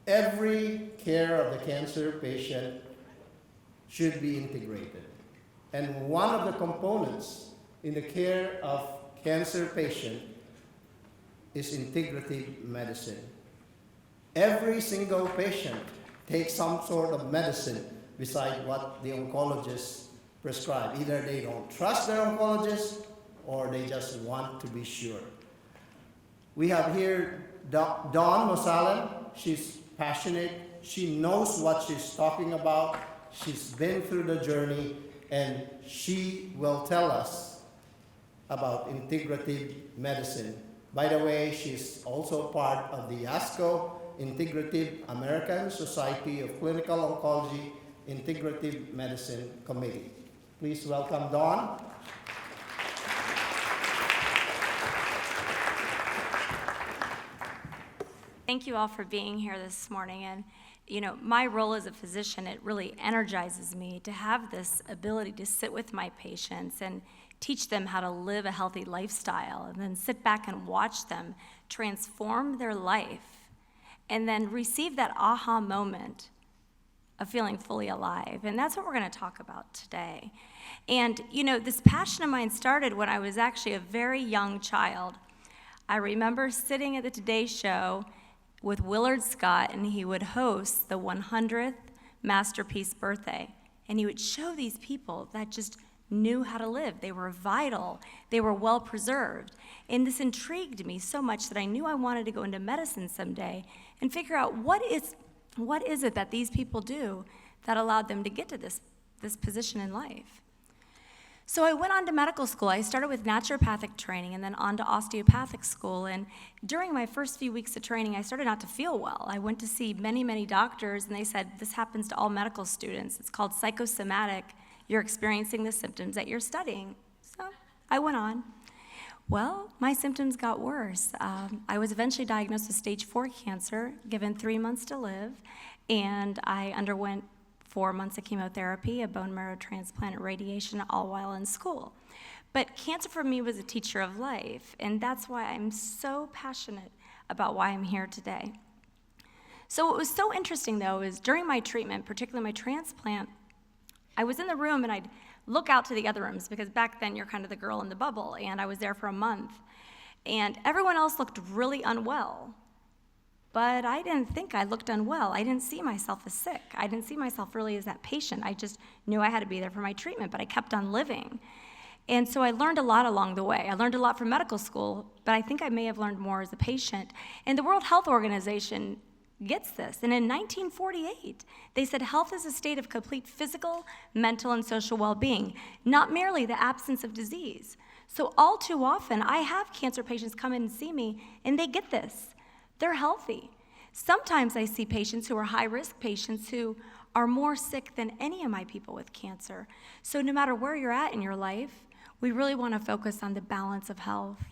every care of the cancer patient should be integrated. And one of the components in the care of cancer patient is integrative medicine. Every single patient takes some sort of medicine beside what the oncologist prescribe. Either they don't trust their oncologist or they just want to be sure. We have here Dawn Mosalem. She's passionate. She knows what she's talking about. She's been through the journey, and she will tell us about integrative medicine. By the way, she's also part of the ASCO, Integrative American Society of Clinical Oncology Integrative Medicine Committee. Please welcome Dawn. Thank you all for being here this morning. And my role as a physician, it really energizes me to have this ability to sit with my patients and teach them how to live a healthy lifestyle, and then sit back and watch them transform their life, and then receive that aha moment of feeling fully alive. And that's what we're going to talk about today. And this passion of mine started when I was actually a very young child. I remember sitting at the Today Show with Willard Scott, and he would host the 100th Masterpiece birthday. And he would show these people that just knew how to live. They were vital. They were well preserved. And this intrigued me so much that I knew I wanted to go into medicine someday and figure out what is it that these people do that allowed them to get to this position in life. So I went on to medical school. I started with naturopathic training and then on to osteopathic school. And during my first few weeks of training, I started not to feel well. I went to see many, many doctors, and they said, this happens to all medical students. It's called psychosomatic. You're experiencing the symptoms that you're studying. So I went on. Well, my symptoms got worse. I was eventually diagnosed with stage 4 cancer, given 3 months to live, and I underwent 4 months of chemotherapy, a bone marrow transplant, and radiation, all while in school. But cancer for me was a teacher of life, and that's why I'm so passionate about why I'm here today. So what was so interesting, though, is during my treatment, particularly my transplant, I was in the room, and I'd look out to the other rooms, because back then you're kind of the girl in the bubble, and I was there for a month. And everyone else looked really unwell. But I didn't think I looked unwell. I didn't see myself as sick. I didn't see myself really as that patient. I just knew I had to be there for my treatment, but I kept on living. And so I learned a lot along the way. I learned a lot from medical school, but I think I may have learned more as a patient. And the World Health Organization gets this. And in 1948, they said health is a state of complete physical, mental, and social well-being, not merely the absence of disease. So all too often, I have cancer patients come in and see me, and they get this. They're healthy. Sometimes I see patients who are high-risk patients who are more sick than any of my people with cancer. So no matter where you're at in your life, we really want to focus on the balance of health.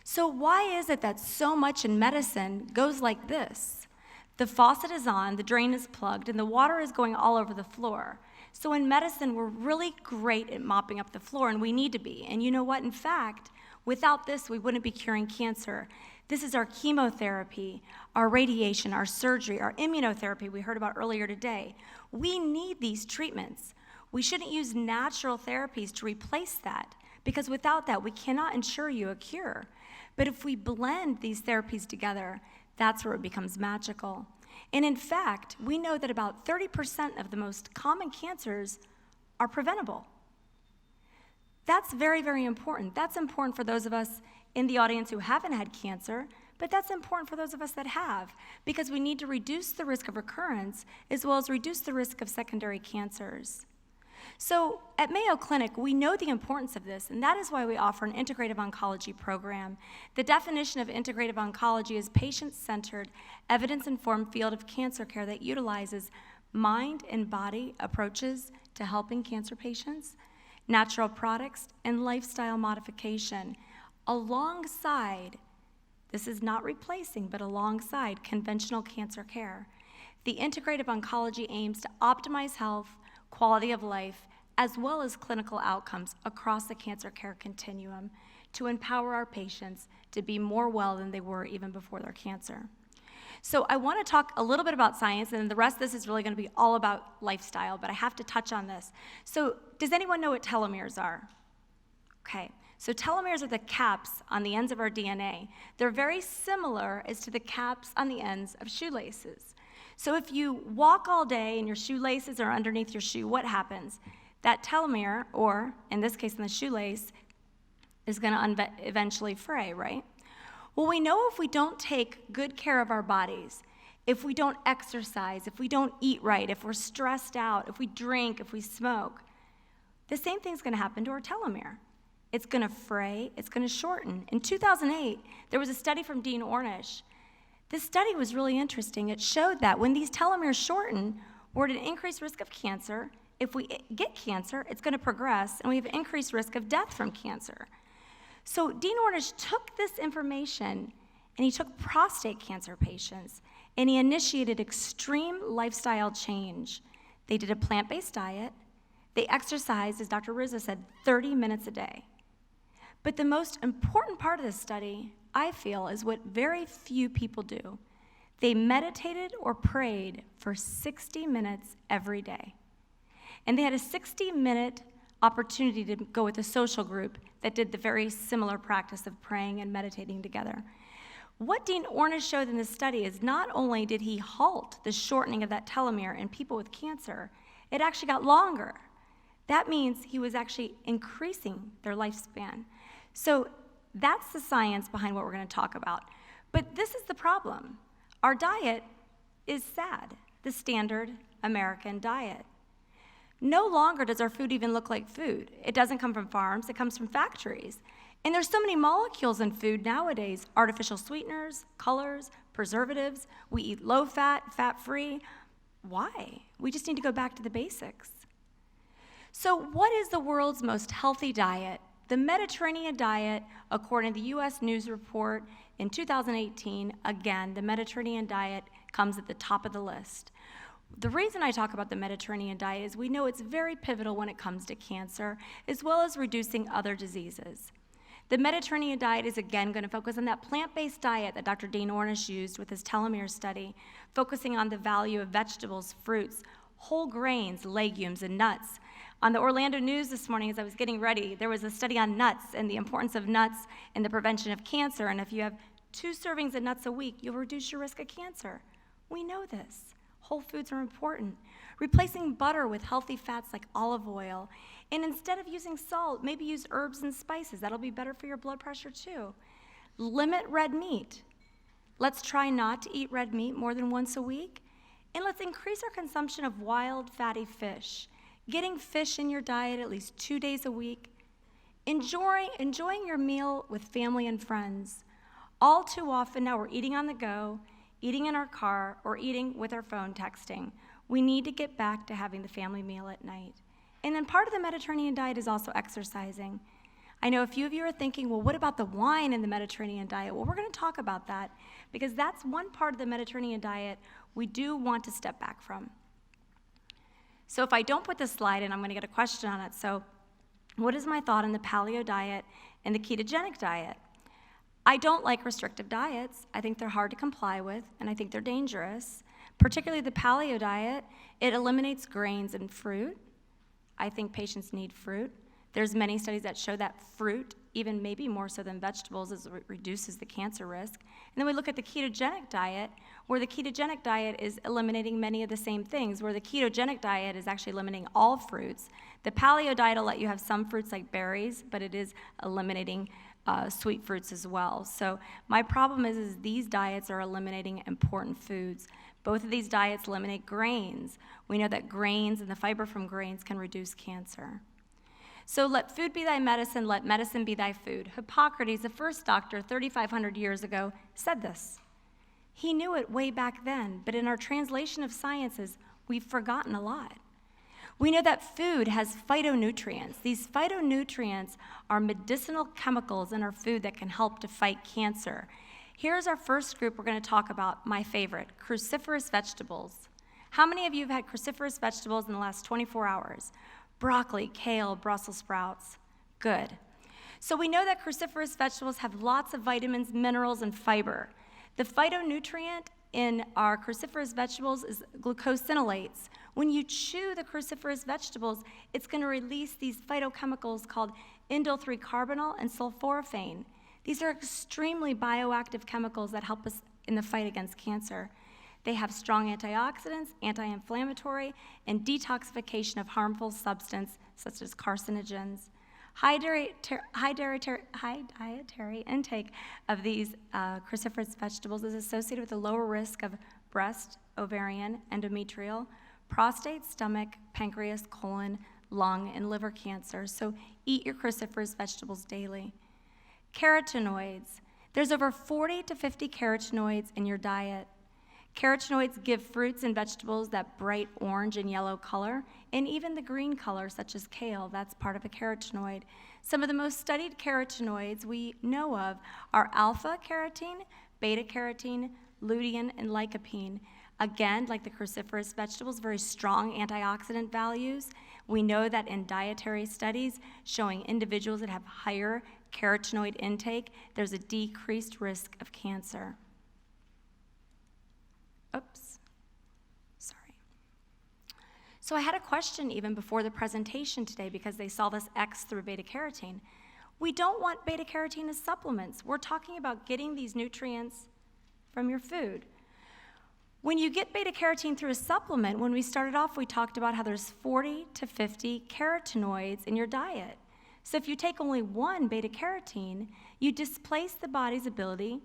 So why is it that so much in medicine goes like this? The faucet is on, the drain is plugged, and the water is going all over the floor. So in medicine, we're really great at mopping up the floor, and we need to be. And you know what? In fact, without this, we wouldn't be curing cancer. This is our chemotherapy, our radiation, our surgery, our immunotherapy we heard about earlier today. We need these treatments. We shouldn't use natural therapies to replace that, because without that, we cannot ensure you a cure. But if we blend these therapies together, that's where it becomes magical. And in fact, we know that about 30% of the most common cancers are preventable. That's very, very important. That's important for those of us in the audience who haven't had cancer, but that's important for those of us that have, because we need to reduce the risk of recurrence as well as reduce the risk of secondary cancers. So at Mayo Clinic, we know the importance of this, and that is why we offer an integrative oncology program. The definition of integrative oncology is patient-centered, evidence-informed field of cancer care that utilizes mind and body approaches to helping cancer patients, natural products, and lifestyle modification, alongside, this is not replacing, but alongside conventional cancer care. The integrative oncology aims to optimize health, quality of life, as well as clinical outcomes across the cancer care continuum to empower our patients to be more well than they were even before their cancer. So I want to talk a little bit about science, and the rest of this is really going to be all about lifestyle, but I have to touch on this. So does anyone know what telomeres are? Okay, so telomeres are the caps on the ends of our DNA. They're very similar as to the caps on the ends of shoelaces. So if you walk all day and your shoelaces are underneath your shoe, what happens? That telomere, or in this case in the shoelace, is going to eventually fray, right? Well, we know if we don't take good care of our bodies, if we don't exercise, if we don't eat right, if we're stressed out, if we drink, if we smoke, the same thing's going to happen to our telomere. It's going to fray, it's going to shorten. In 2008, there was a study from Dean Ornish. This study was really interesting. It showed that when these telomeres shorten, we're at an increased risk of cancer. If we get cancer, it's going to progress, and we have an increased risk of death from cancer. So Dean Ornish took this information, and he took prostate cancer patients, and he initiated extreme lifestyle change. They did a plant-based diet. They exercised, as Dr. Rizzo said, 30 minutes a day. But the most important part of this study, I feel, is what very few people do. They meditated or prayed for 60 minutes every day. And they had a 60-minute opportunity to go with a social group that did the very similar practice of praying and meditating together. What Dean Ornish showed in this study is not only did he halt the shortening of that telomere in people with cancer, it actually got longer. That means he was actually increasing their lifespan. So that's the science behind what we're going to talk about. But this is the problem. Our diet is sad, the standard American diet. No longer does our food even look like food. It doesn't come from farms, it comes from factories. And there's so many molecules in food nowadays, artificial sweeteners, colors, preservatives. We eat low fat, fat-free. Why? We just need to go back to the basics. So what is the world's most healthy diet? The Mediterranean diet, according to the U.S. News Report in 2018, again, the Mediterranean diet comes at the top of the list. The reason I talk about the Mediterranean diet is we know it's very pivotal when it comes to cancer, as well as reducing other diseases. The Mediterranean diet is again going to focus on that plant-based diet that Dr. Dean Ornish used with his telomere study, focusing on the value of vegetables, fruits, whole grains, legumes, and nuts. On the Orlando News this morning, as I was getting ready, there was a study on nuts and the importance of nuts in the prevention of cancer, and if you have 2 servings of nuts a week, you'll reduce your risk of cancer. We know this. Whole foods are important. Replacing butter with healthy fats like olive oil. And instead of using salt, maybe use herbs and spices. That'll be better for your blood pressure too. Limit red meat. Let's try not to eat red meat more than once a week. And let's increase our consumption of wild fatty fish. Getting fish in your diet at least 2 days a week. Enjoying your meal with family and friends. All too often now we're eating on the go, eating in our car, or eating with our phone texting. We need to get back to having the family meal at night. And then part of the Mediterranean diet is also exercising. I know a few of you are thinking, well, what about the wine in the Mediterranean diet? Well, we're going to talk about that because that's one part of the Mediterranean diet we do want to step back from. So if I don't put this slide in, I'm going to get a question on it. So what is my thought on the paleo diet and the ketogenic diet? I don't like restrictive diets. I think they're hard to comply with, and I think they're dangerous. Particularly the paleo diet, it eliminates grains and fruit. I think patients need fruit. There's many studies that show that fruit, even maybe more so than vegetables, reduces the cancer risk. And then we look at the ketogenic diet, where the ketogenic diet is eliminating many of the same things, where the ketogenic diet is actually eliminating all fruits. The paleo diet will let you have some fruits like berries, but it is eliminating sweet fruits as well. So my problem is these diets are eliminating important foods. Both of these diets eliminate grains. We know that grains and the fiber from grains can reduce cancer. So let food be thy medicine, let medicine be thy food. Hippocrates, the first doctor 3,500 years ago, said this. He knew it way back then, but in our translation of sciences, we've forgotten a lot. We know that food has phytonutrients. These phytonutrients are medicinal chemicals in our food that can help to fight cancer. Here's our first group we're going to talk about, my favorite, cruciferous vegetables. How many of you have had cruciferous vegetables in the last 24 hours? Broccoli, kale, Brussels sprouts. Good. So we know that cruciferous vegetables have lots of vitamins, minerals, and fiber. The phytonutrient in our cruciferous vegetables is glucosinolates. When you chew the cruciferous vegetables, it's going to release these phytochemicals called indole 3-carbinol and sulforaphane. These are extremely bioactive chemicals that help us in the fight against cancer. They have strong antioxidants, anti-inflammatory, and detoxification of harmful substances such as carcinogens. High dietary intake of these cruciferous vegetables is associated with a lower risk of breast, ovarian, endometrial, prostate, stomach, pancreas, colon, lung, and liver cancer. So eat your cruciferous vegetables daily. Carotenoids. There's over 40 to 50 carotenoids in your diet. Carotenoids give fruits and vegetables that bright orange and yellow color, and even the green color, such as kale, that's part of a carotenoid. Some of the most studied carotenoids we know of are alpha-carotene, beta-carotene, lutein, and lycopene. Again, like the cruciferous vegetables, very strong antioxidant values. We know that in dietary studies showing individuals that have higher carotenoid intake, there's a decreased risk of cancer. Oops, sorry. So I had a question even before the presentation today because they saw this X through beta-carotene. We don't want beta-carotene as supplements. We're talking about getting these nutrients from your food. When you get beta-carotene through a supplement, when we started off, we talked about how there's 40 to 50 carotenoids in your diet. So if you take only one beta-carotene, you displace the body's ability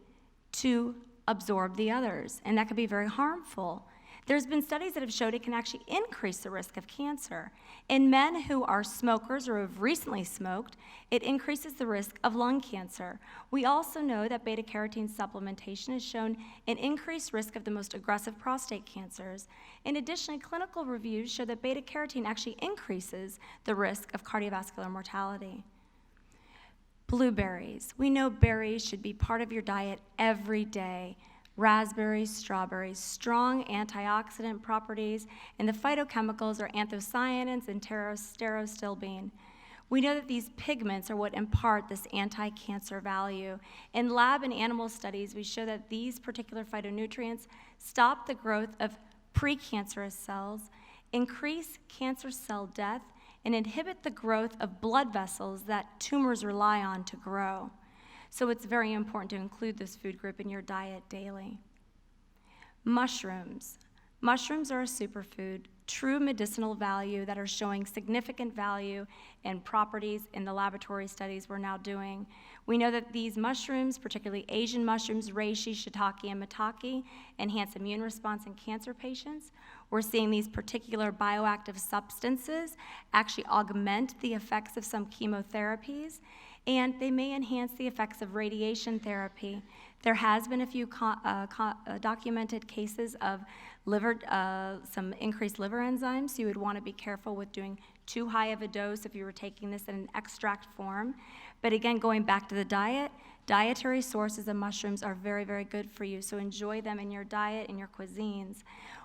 to absorb the others, and that could be very harmful. There's been studies that have showed it can actually increase the risk of cancer. In men who are smokers or who have recently smoked, it increases the risk of lung cancer. We also know that beta-carotene supplementation has shown an increased risk of the most aggressive prostate cancers. And additionally, clinical reviews show that beta-carotene actually increases the risk of cardiovascular mortality. Blueberries. We know berries should be part of your diet every day. Raspberries, strawberries, strong antioxidant properties, and the phytochemicals are anthocyanins and pterostilbene. We know that these pigments are what impart this anti-cancer value. In lab and animal studies, we show that these particular phytonutrients stop the growth of precancerous cells, increase cancer cell death, and inhibit the growth of blood vessels that tumors rely on to grow. So it's very important to include this food group in your diet daily. Mushrooms. Mushrooms are a superfood, true medicinal value that are showing significant value and properties in the laboratory studies we're now doing. We know that these mushrooms, particularly Asian mushrooms, reishi, shiitake, and maitake, enhance immune response in cancer patients. We're seeing these particular bioactive substances actually augment the effects of some chemotherapies, and they may enhance the effects of radiation therapy. There has been a few documented cases of some increased liver enzymes, so you would want to be careful with doing too high of a dose if you were taking this in an extract form. But again, going back to the diet, dietary sources of mushrooms are very, very good for you, so enjoy them in your diet and your cuisines.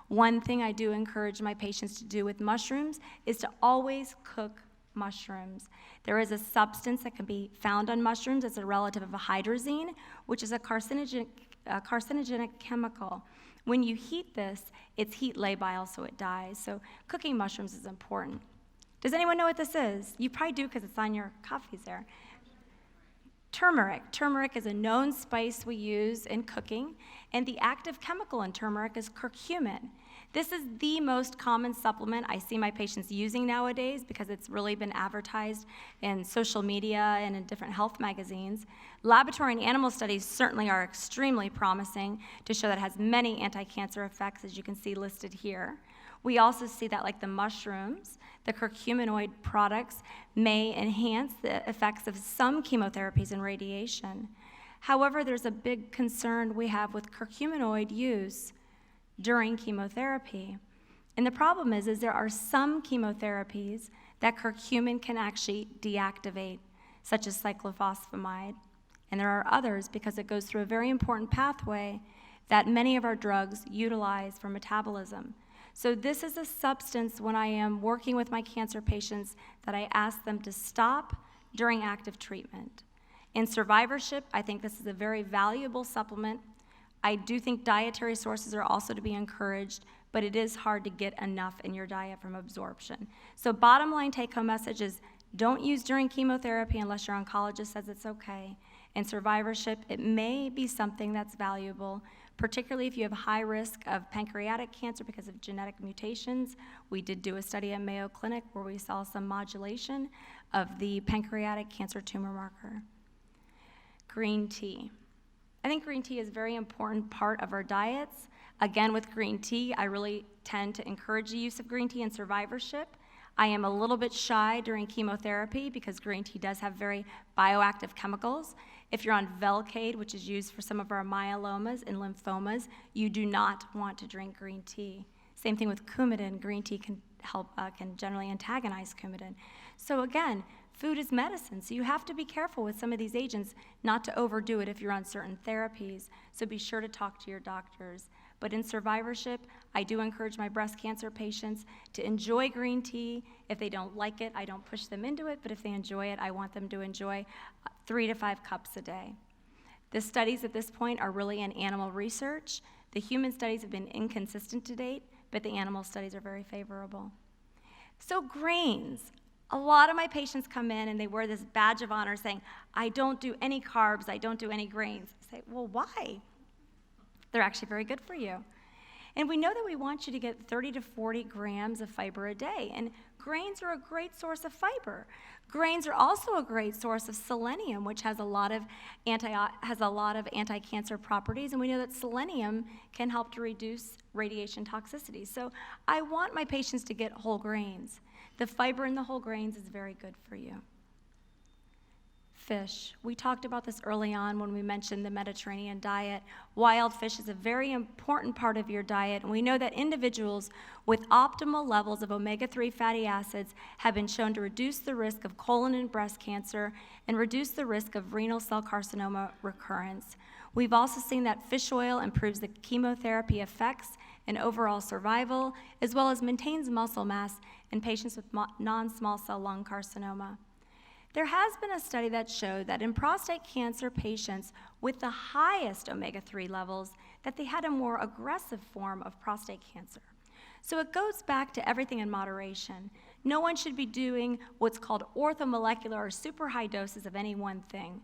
One thing I do encourage my patients to do with mushrooms is to always cook mushrooms. There is a substance that can be found on mushrooms. It's a relative of a hydrazine, which is a carcinogenic chemical. When you heat this, it's heat labile, so it dies. So cooking mushrooms is important. Does anyone know what this is? You probably do because it's on your coffees there. Turmeric. Turmeric is a known spice we use in cooking, and the active chemical in turmeric is curcumin. This is the most common supplement I see my patients using nowadays because it's really been advertised in social media and in different health magazines. Laboratory and animal studies certainly are extremely promising to show that it has many anti-cancer effects, as you can see listed here. We also see that, like the mushrooms, the curcuminoid products may enhance the effects of some chemotherapies and radiation. However, there's a big concern we have with curcuminoid use during chemotherapy. And the problem is there are some chemotherapies that curcumin can actually deactivate, such as cyclophosphamide. And there are others because it goes through a very important pathway that many of our drugs utilize for metabolism. So this is a substance when I am working with my cancer patients that I ask them to stop during active treatment. In survivorship, I think this is a very valuable supplement. I do think dietary sources are also to be encouraged, but it is hard to get enough in your diet from absorption. So bottom line take-home message is don't use during chemotherapy unless your oncologist says it's okay. And survivorship, it may be something that's valuable, particularly if you have high risk of pancreatic cancer because of genetic mutations. We did do a study at Mayo Clinic where we saw some modulation of the pancreatic cancer tumor marker. Green tea. I think green tea is a very important part of our diets. Again, with green tea, I really tend to encourage the use of green tea in survivorship. I am a little bit shy during chemotherapy because green tea does have very bioactive chemicals. If you're on Velcade, which is used for some of our myelomas and lymphomas, you do not want to drink green tea. Same thing with Coumadin. Green tea can generally antagonize Coumadin. So again, food is medicine, so you have to be careful with some of these agents not to overdo it if you're on certain therapies. So be sure to talk to your doctors. But in survivorship, I do encourage my breast cancer patients to enjoy green tea. If they don't like it, I don't push them into it, but if they enjoy it, I want them to enjoy 3 to 5 cups a day. The studies at this point are really in animal research. The human studies have been inconsistent to date, but the animal studies are very favorable. So grains. A lot of my patients come in and they wear this badge of honor saying, I don't do any carbs, I don't do any grains. I say, well, why? They're actually very good for you. And we know that we want you to get 30 to 40 grams of fiber a day, and grains are a great source of fiber. Grains are also a great source of selenium, which has a lot of anti-cancer properties, and we know that selenium can help to reduce radiation toxicity. So I want my patients to get whole grains. The fiber in the whole grains is very good for you. Fish. We talked about this early on when we mentioned the Mediterranean diet. Wild fish is a very important part of your diet, and we know that individuals with optimal levels of omega-3 fatty acids have been shown to reduce the risk of colon and breast cancer and reduce the risk of renal cell carcinoma recurrence. We've also seen that fish oil improves the chemotherapy effects and overall survival, as well as maintains muscle mass in patients with non-small cell lung carcinoma. There has been a study that showed that in prostate cancer patients with the highest omega-3 levels, that they had a more aggressive form of prostate cancer. So it goes back to everything in moderation. No one should be doing what's called orthomolecular or super high doses of any one thing.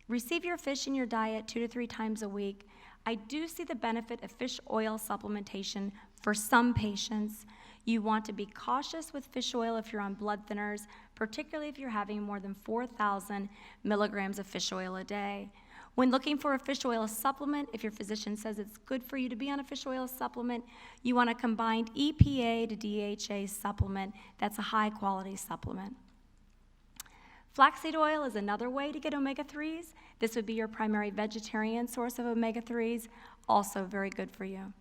Receive your fish in your diet 2 to 3 times a week. I do see the benefit of fish oil supplementation for some patients. You want to be cautious with fish oil if you're on blood thinners, particularly if you're having more than 4,000 milligrams of fish oil a day. When looking for a fish oil supplement, if your physician says it's good for you to be on a fish oil supplement, you want a combined EPA to DHA supplement that's a high-quality supplement. Flaxseed oil is another way to get omega-3s. This would be your primary vegetarian source of omega-3s, also very good for you.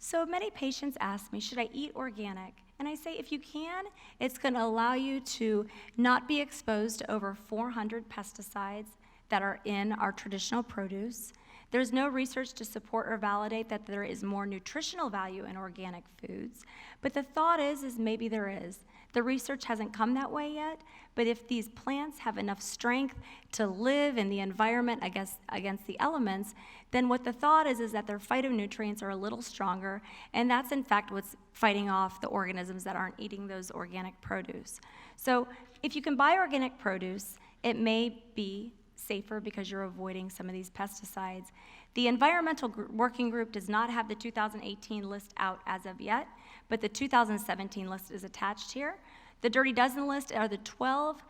So many patients ask me, should I eat organic? And I say, if you can, it's going to allow you to not be exposed to over 400 pesticides that are in our traditional produce. There's no research to support or validate that there is more nutritional value in organic foods, but the thought is maybe there is. The research hasn't come that way yet, but if these plants have enough strength to live in the environment against the elements, then what the thought is that their phytonutrients are a little stronger, and that's in fact what's fighting off the organisms that aren't eating those organic produce. So if you can buy organic produce, it may be safer because you're avoiding some of these pesticides. The environmental working group does not have the 2018 list out as of yet, but the 2017 list is attached here. The Dirty Dozen list are the 12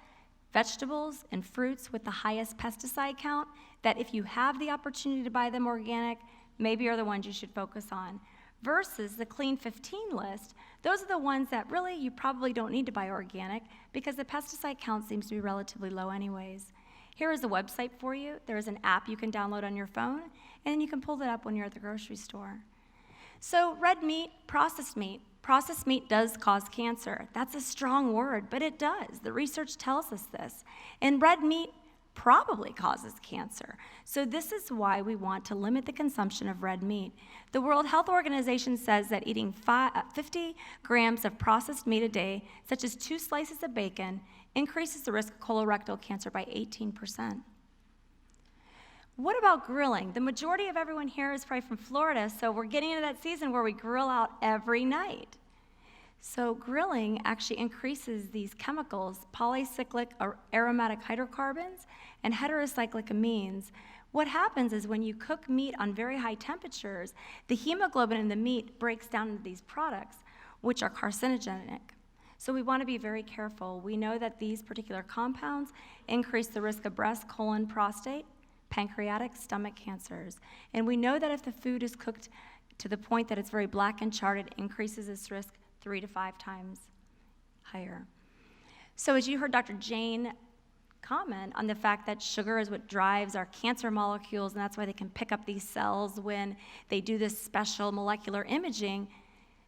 vegetables and fruits with the highest pesticide count that if you have the opportunity to buy them organic, maybe are the ones you should focus on. Versus the Clean 15 list, those are the ones that really you probably don't need to buy organic because the pesticide count seems to be relatively low anyways. Here is a website for you. There is an app you can download on your phone, and you can pull it up when you're at the grocery store. So red meat, processed meat. Processed meat does cause cancer. That's a strong word, but it does. The research tells us this. And red meat probably causes cancer. So this is why we want to limit the consumption of red meat. The World Health Organization says that eating 50 grams of processed meat a day, such as 2 slices of bacon, increases the risk of colorectal cancer by 18%. What about grilling? The majority of everyone here is probably from Florida, so we're getting into that season where we grill out every night. So grilling actually increases these chemicals, polycyclic aromatic hydrocarbons and heterocyclic amines. What happens is when you cook meat on very high temperatures, the hemoglobin in the meat breaks down into these products, which are carcinogenic. So we want to be very careful. We know that these particular compounds increase the risk of breast, colon, prostate, pancreatic, stomach cancers. And we know that if the food is cooked to the point that it's very black and charred, it increases this risk 3 to 5 times higher. So as you heard Dr. Jane comment on the fact that sugar is what drives our cancer molecules, and that's why they can pick up these cells when they do this special molecular imaging,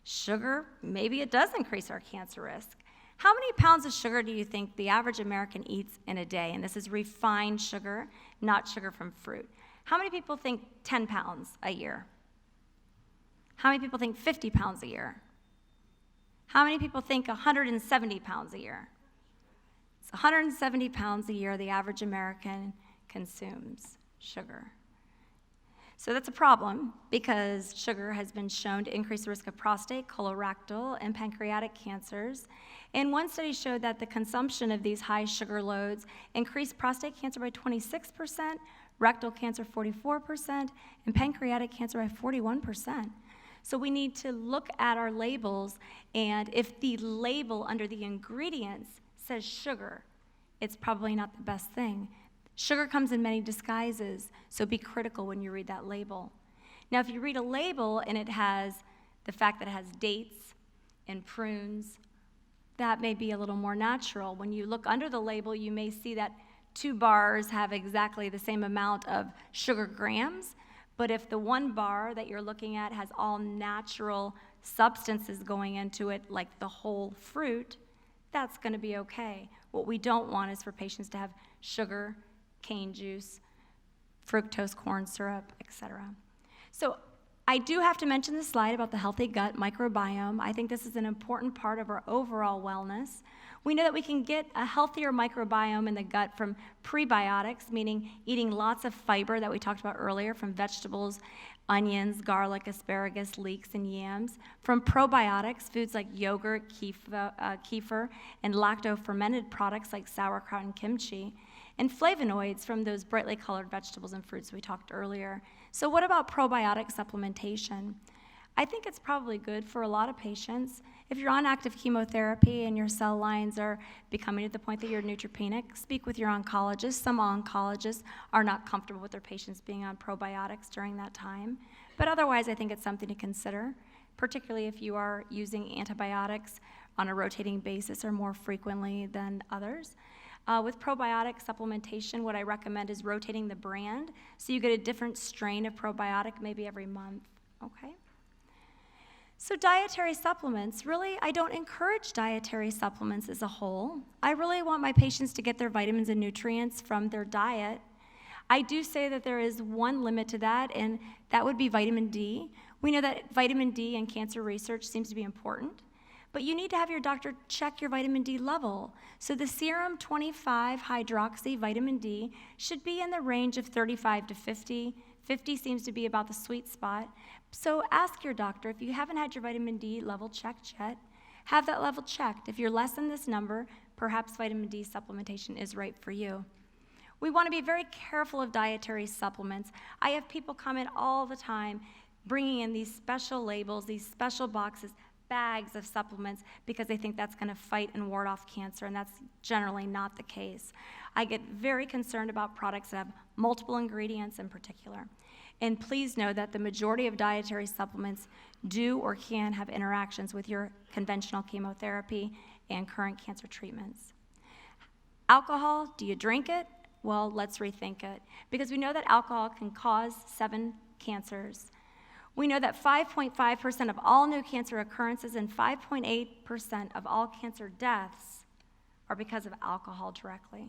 sugar, maybe it does increase our cancer risk. How many pounds of sugar do you think the average American eats in a day? And this is refined sugar, not sugar from fruit. How many people think 10 pounds a year? How many people think 50 pounds a year? How many people think 170 pounds a year? It's 170 pounds a year the average American consumes sugar. So that's a problem because sugar has been shown to increase the risk of prostate, colorectal, and pancreatic cancers. And one study showed that the consumption of these high sugar loads increased prostate cancer by 26%, rectal cancer 44%, and pancreatic cancer by 41%. So we need to look at our labels, and if the label under the ingredients says sugar, it's probably not the best thing. Sugar comes in many disguises, so be critical when you read that label. Now, if you read a label and it has the fact that it has dates and prunes, that may be a little more natural. When you look under the label, you may see that 2 bars have exactly the same amount of sugar grams, but if the 1 bar that you're looking at has all natural substances going into it, like the whole fruit, that's going to be okay. What we don't want is for patients to have sugar, cane juice, fructose corn syrup, etc. So I do have to mention the slide about the healthy gut microbiome. I think this is an important part of our overall wellness. We know that we can get a healthier microbiome in the gut from prebiotics, meaning eating lots of fiber that we talked about earlier from vegetables, onions, garlic, asparagus, leeks, and yams. From probiotics, foods like yogurt, kefir, and lacto-fermented products like sauerkraut and kimchi. And flavonoids from those brightly colored vegetables and fruits we talked earlier. So what about probiotic supplementation? I think it's probably good for a lot of patients. If you're on active chemotherapy and your cell lines are becoming to the point that you're neutropenic, speak with your oncologist. Some oncologists are not comfortable with their patients being on probiotics during that time. But otherwise, I think it's something to consider, particularly if you are using antibiotics on a rotating basis or more frequently than others. With probiotic supplementation, what I recommend is rotating the brand so you get a different strain of probiotic maybe every month, okay? So dietary supplements, really, I don't encourage dietary supplements as a whole. I really want my patients to get their vitamins and nutrients from their diet. I do say that there is one limit to that, and that would be vitamin D. We know that vitamin D in cancer research seems to be important. But you need to have your doctor check your vitamin D level. So the serum 25-hydroxy vitamin D should be in the range of 35 to 50. 50 seems to be about the sweet spot. So ask your doctor, if you haven't had your vitamin D level checked yet, have that level checked. If you're less than this number, perhaps vitamin D supplementation is right for you. We want to be very careful of dietary supplements. I have people comment all the time, bringing in these special labels, these special boxes, bags of supplements because they think that's going to fight and ward off cancer, and that's generally not the case. I get very concerned about products that have multiple ingredients in particular. And please know that the majority of dietary supplements do or can have interactions with your conventional chemotherapy and current cancer treatments. Alcohol, do you drink it? Well, let's rethink it. Because we know that alcohol can cause 7 cancers. We know that 5.5% of all new cancer occurrences and 5.8% of all cancer deaths are because of alcohol directly.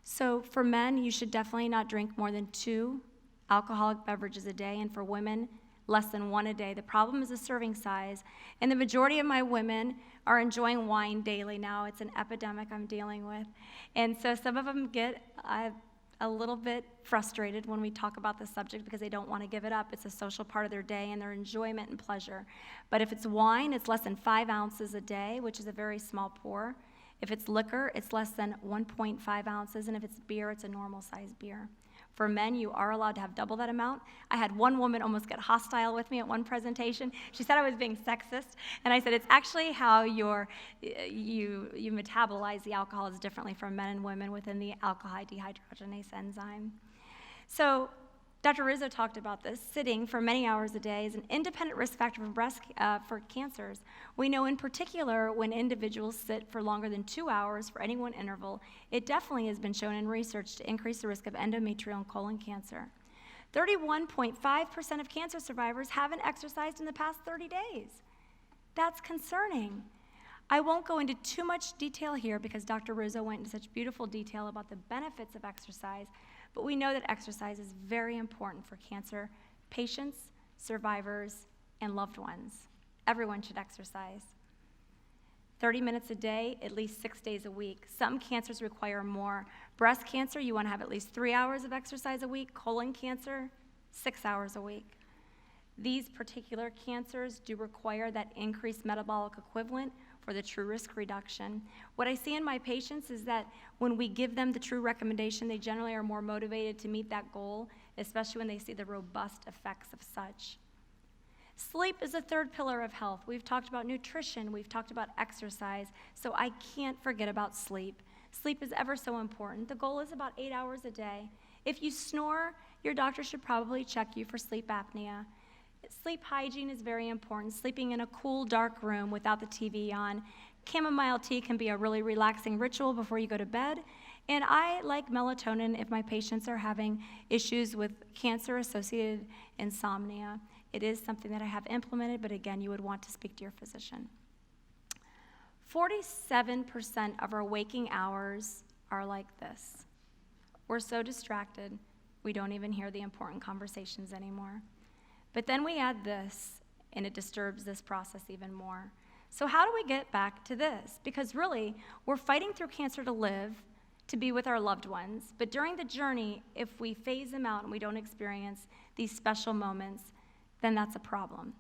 So for men, you should definitely not drink more than 2 alcoholic beverages a day, and for women, less than 1 a day. The problem is the serving size, and the majority of my women are enjoying wine daily now. It's an epidemic I'm dealing with. And so some of them get a little bit frustrated when we talk about this subject because they don't want to give it up. It's a social part of their day and their enjoyment and pleasure. But if it's wine, it's less than 5 ounces a day, which is a very small pour. If it's liquor, it's less than 1.5 ounces, and if it's beer, it's a normal-sized beer. For men, you are allowed to have double that amount. I had one woman almost get hostile with me at one presentation. She said I was being sexist, and I said it's actually how you metabolize the alcohols differently for men and women within the alcohol dehydrogenase enzyme. So Dr. Rizzo talked about this. Sitting for many hours a day is an independent risk factor for cancers. We know in particular when individuals sit for longer than 2 hours for any one interval, it definitely has been shown in research to increase the risk of endometrial and colon cancer. 31.5% of cancer survivors haven't exercised in the past 30 days. That's concerning. I won't go into too much detail here because Dr. Rizzo went into such beautiful detail about the benefits of exercise, but we know that exercise is very important for cancer patients, survivors, and loved ones. Everyone should exercise. 30 minutes a day, at least 6 days a week. Some cancers require more. Breast cancer, you want to have at least 3 hours of exercise a week. Colon cancer, 6 hours a week. These particular cancers do require that increased metabolic equivalent for the true risk reduction. What I see in my patients is that when we give them the true recommendation, they generally are more motivated to meet that goal, especially when they see the robust effects of such. Sleep is the third pillar of health. We've talked about nutrition, we've talked about exercise, so I can't forget about sleep. Sleep is ever so important. The goal is about 8 hours a day. If you snore, your doctor should probably check you for sleep apnea. Sleep hygiene is very important. Sleeping in a cool, dark room without the TV on. Chamomile tea can be a really relaxing ritual before you go to bed. And I like melatonin if my patients are having issues with cancer-associated insomnia. It is something that I have implemented, but again, you would want to speak to your physician. 47% of our waking hours are like this. We're so distracted, we don't even hear the important conversations anymore. But then we add this, and it disturbs this process even more. So how do we get back to this? Because really, we're fighting through cancer to live, to be with our loved ones. But during the journey, if we phase them out and we don't experience these special moments, then that's a problem.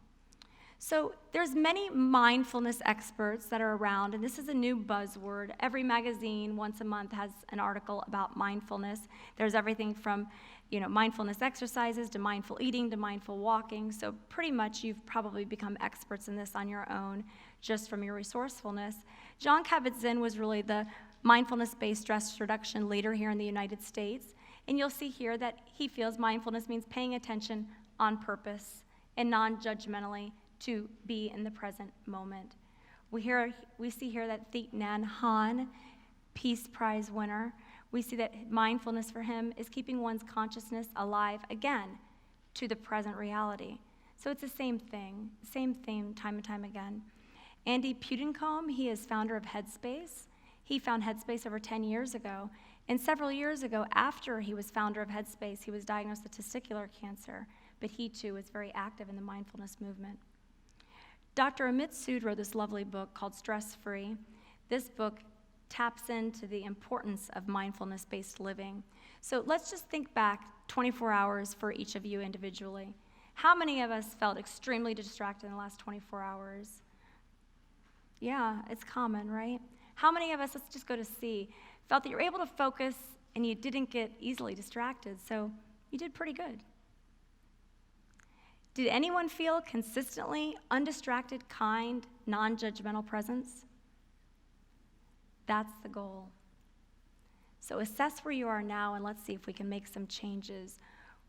So there's many mindfulness experts that are around, and this is a new buzzword. Every magazine once a month has an article about mindfulness. There's everything from mindfulness exercises to mindful eating to mindful walking. So pretty much you've probably become experts in this on your own just from your resourcefulness. Jon Kabat-Zinn was really the mindfulness-based stress reduction leader here in the United States. And you'll see here that he feels mindfulness means paying attention on purpose and non-judgmentally to be in the present moment. We see here that Thich Nhat Hanh, Peace Prize winner, we see that mindfulness for him is keeping one's consciousness alive again to the present reality. So it's the same thing time and time again. Andy Pudencombe, he is founder of Headspace. He found Headspace over 10 years ago. And several years ago, after he was founder of Headspace, he was diagnosed with testicular cancer. But he too was very active in the mindfulness movement. Dr. Amit Sood wrote this lovely book called Stress Free. This book taps into the importance of mindfulness-based living. So let's just think back 24 hours for each of you individually. How many of us felt extremely distracted in the last 24 hours? Yeah, it's common, right? How many of us, let's just go to C, felt that you were able to focus and you didn't get easily distracted, so you did pretty good? Did anyone feel consistently undistracted, kind, non-judgmental presence? That's the goal. So assess where you are now and let's see if we can make some changes.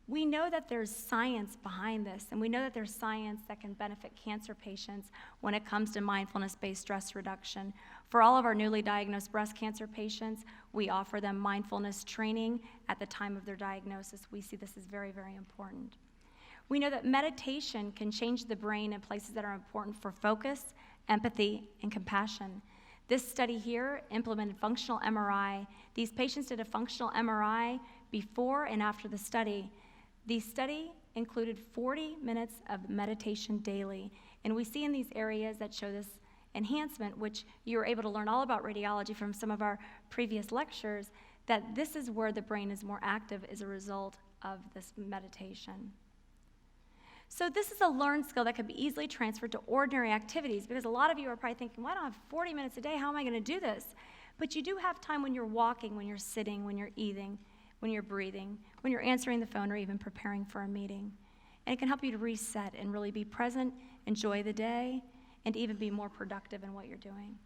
We know that there's science behind this, and we know that there's science that can benefit cancer patients when it comes to mindfulness-based stress reduction. For all of our newly diagnosed breast cancer patients, we offer them mindfulness training at the time of their diagnosis. We see this as very, very important. We know that meditation can change the brain in places that are important for focus, empathy, and compassion. This study here implemented functional MRI. These patients did a functional MRI before and after the study. The study included 40 minutes of meditation daily. And we see in these areas that show this enhancement, which you were able to learn all about radiology from some of our previous lectures, that this is where the brain is more active as a result of this meditation. So this is a learned skill that can be easily transferred to ordinary activities, because a lot of you are probably thinking, well, I don't have 40 minutes a day, how am I going to do this? But you do have time when you're walking, when you're sitting, when you're eating, when you're breathing, when you're answering the phone, or even preparing for a meeting. And it can help you to reset and really be present, enjoy the day, and even be more productive in what you're doing.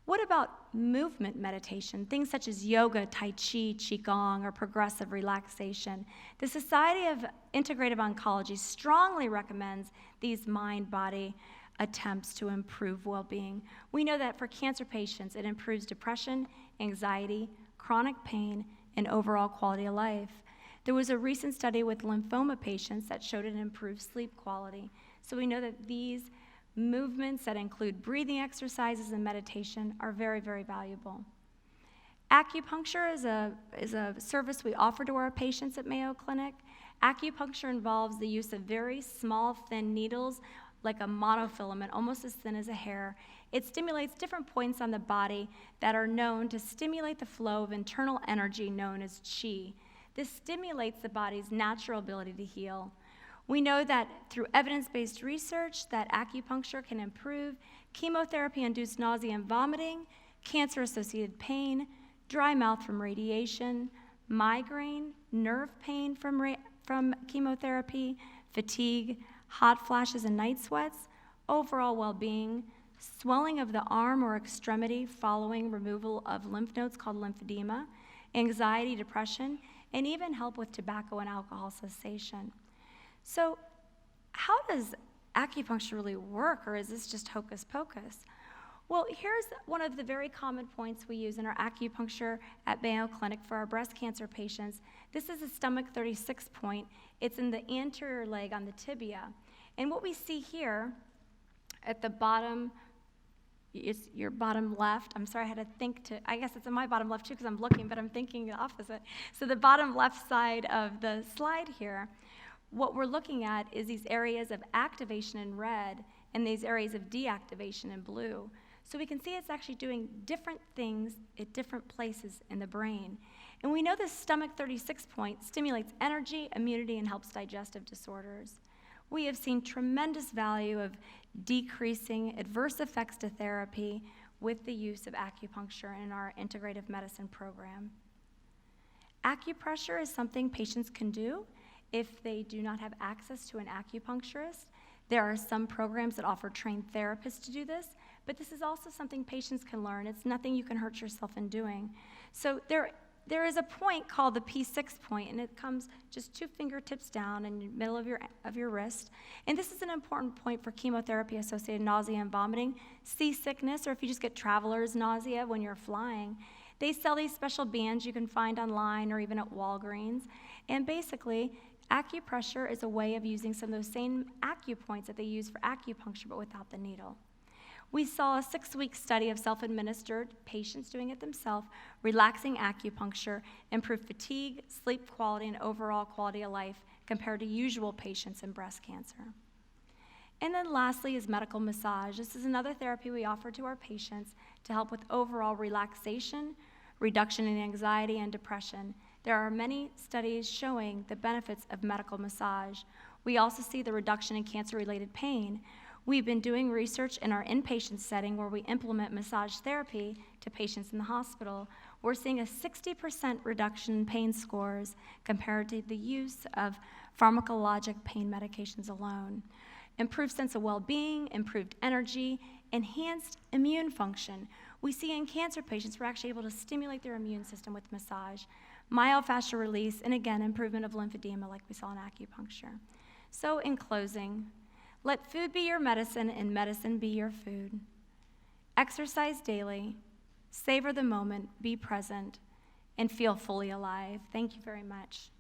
What about movement meditation? Things such as yoga, tai chi, qigong, or progressive relaxation. The Society of Integrative Oncology strongly recommends these mind-body attempts to improve well-being. We know that for cancer patients, it improves depression, anxiety, chronic pain, and overall quality of life. There was a recent study with lymphoma patients that showed it improved sleep quality. So we know that these movements that include breathing exercises and meditation are very, very valuable. Acupuncture is a service we offer to our patients at Mayo Clinic. Acupuncture involves the use of very small, thin needles, like a monofilament, almost as thin as a hair. It stimulates different points on the body that are known to stimulate the flow of internal energy known as qi. This stimulates the body's natural ability to heal. We know that through evidence-based research that acupuncture can improve chemotherapy-induced nausea and vomiting, cancer-associated pain, dry mouth from radiation, migraine, nerve pain from chemotherapy, fatigue, hot flashes and night sweats, overall well-being, swelling of the arm or extremity following removal of lymph nodes called lymphedema, anxiety, depression, and even help with tobacco and alcohol cessation. So how does acupuncture really work, or is this just hocus pocus? Well, here's one of the very common points we use in our acupuncture at Mayo Clinic for our breast cancer patients. This is a stomach 36 point. It's in the anterior leg on the tibia. And what we see here at the bottom, it's your bottom left. I'm sorry, I had to think I guess it's in my bottom left too because I'm looking, but I'm thinking the opposite. So the bottom left side of the slide here, what we're looking at is these areas of activation in red and these areas of deactivation in blue. So we can see it's actually doing different things at different places in the brain. And we know this stomach 36 point stimulates energy, immunity, and helps digestive disorders. We have seen tremendous value of decreasing adverse effects to therapy with the use of acupuncture in our integrative medicine program. Acupressure is something patients can do if they do not have access to an acupuncturist. There are some programs that offer trained therapists to do this, but this is also something patients can learn. It's nothing you can hurt yourself in doing. So there is a point called the P6 point, and it comes just 2 fingertips down in the middle of your wrist. And this is an important point for chemotherapy-associated nausea and vomiting, seasickness, or if you just get traveler's nausea when you're flying. They sell these special bands you can find online or even at Walgreens. And basically, acupressure is a way of using some of those same acupoints that they use for acupuncture, but without the needle. We saw a 6-week study of self-administered patients doing it themselves, relaxing acupuncture, improve fatigue, sleep quality, and overall quality of life compared to usual patients in breast cancer. And then lastly is medical massage. This is another therapy we offer to our patients to help with overall relaxation, reduction in anxiety and depression. There are many studies showing the benefits of medical massage. We also see the reduction in cancer-related pain. We've been doing research in our inpatient setting where we implement massage therapy to patients in the hospital. We're seeing a 60% reduction in pain scores compared to the use of pharmacologic pain medications alone. Improved sense of well-being, improved energy, enhanced immune function. We see in cancer patients we're actually able to stimulate their immune system with massage, myofascial release, and again, improvement of lymphedema like we saw in acupuncture. So in closing, let food be your medicine and medicine be your food. Exercise daily, savor the moment, be present, and feel fully alive. Thank you very much.